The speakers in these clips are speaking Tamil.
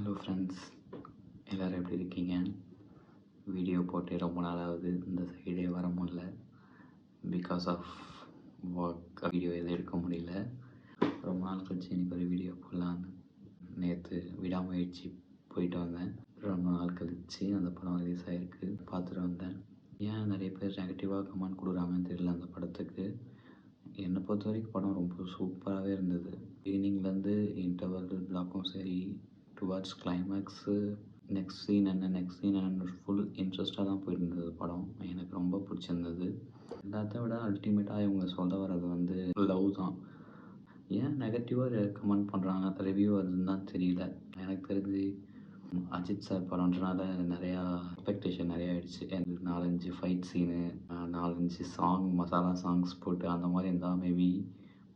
ஹலோ ஃப்ரெண்ட்ஸ், எல்லோரும் எப்படி இருக்கீங்க? வீடியோ போட்டு ரொம்ப நாள் ஆகுது. இந்த சைடே வர முடியல. பிகாஸ் ஆஃப் ஒர்க் வீடியோ எதுவும் எடுக்க முடியல. ரொம்ப நாள் கழிச்சு இன்றைக்கி ஒரு வீடியோ போடலான்னு நேற்று விடாமுயற்சி போயிட்டு வந்தேன். ரொம்ப நாள் கழிச்சு அந்த படம் ரிலீஸ் ஆகிருக்கு, பார்த்துட்டு வந்தேன். ஏன் நிறைய பேர் நெகட்டிவாக கமெண்ட் கொடுக்குறாங்கன்னு தெரியல அந்த படத்துக்கு. என்னை பொறுத்த வரைக்கும் படம் ரொம்ப சூப்பராகவே இருந்தது. பிகினிங்லேருந்து இன்டர்வல் பிளாக்கும் சரி, டுவார்ட்ஸ் கிளைமேக்ஸு, நெக்ஸ்ட் சீன் என்ன ஃபுல் இன்ட்ரெஸ்ட்டாக தான் போயிட்டு இருந்தது படம். எனக்கு ரொம்ப பிடிச்சிருந்தது. எல்லாத்த விட அல்டிமேட்டாக இவங்க சொல்ல வர்றது லவ் தான். ஏன் நெகட்டிவாக கமெண்ட் பண்ணுறாங்க, ரிவ்யூ வருதுன்னு தான் தெரியல. எனக்கு தெரிஞ்சு அஜித் சார் படம்ன்றனால நிறையா எக்ஸ்பெக்டேஷன் நிறையா ஆகிடுச்சு. எனக்கு 4-5 ஃபைட் சீனு, 4-5 மசாலா சாங்ஸ் போட்டு அந்த மாதிரி இருந்தால் மேபி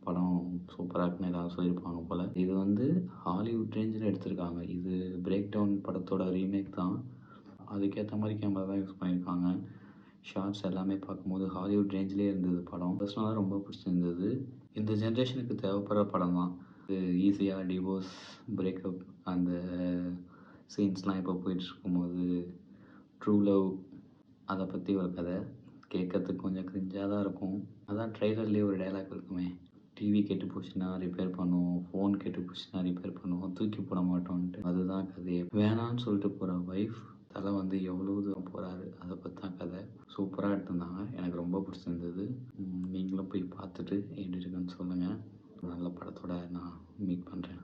படம் சூப்பராக இருக்குன்னு எல்லோரும் சொல்லியிருப்பாங்க போல். இது ஹாலிவுட் ரேஞ்சில் எடுத்திருக்காங்க. இது பிரேக் டவுன் படத்தோட ரீமேக் தான். அதுக்கேற்ற மாதிரி கேமரா தான் யூஸ் பண்ணியிருக்காங்க. ஷார்ட்ஸ் எல்லாமே பார்க்கும்போது ஹாலிவுட் ரேஞ்சிலே இருந்தது படம். பர்சனலாக ரொம்ப பிடிச்சிருந்தது. இந்த ஜென்ரேஷனுக்கு தேவைப்படுற படம் தான். இது ஈஸியாக டிவோர்ஸ், பிரேக்கப் அந்த சீன்ஸ்லாம் இப்போ போயிட்டுருக்கும்போது, ட்ரூ லவ் அதை பற்றி ஒரு கதை கேட்கறதுக்கு கொஞ்சம் கிரிஞ்சாக தான் இருக்கும். அதான் ட்ரெய்லர்லேயே ஒரு டைலாக் இருக்குமே, டிவி கெட்டு போச்சுன்னா ரிப்பேர் பண்ணுவோம், ஃபோன் கெட்டு போச்சுன்னா ரிப்பேர் பண்ணுவோம், தூக்கி போட மாட்டோன்ட்டு. அதுதான் கதையே. வேணான்னு சொல்லிட்டு போகிற ஒய்ஃப் தலை எவ்வளோ தூரம் போகிறாரு, அதை பற்றி தான் கதை. சூப்பராக எடுத்திருந்தாங்க. எனக்கு ரொம்ப பிடிச்சிருந்தது. நீங்களும் போய் பார்த்துட்டு எப்படி இருக்குன்னு சொல்லுங்கள். நல்ல படத்தோட நான் மீட் பண்ணுறேன்.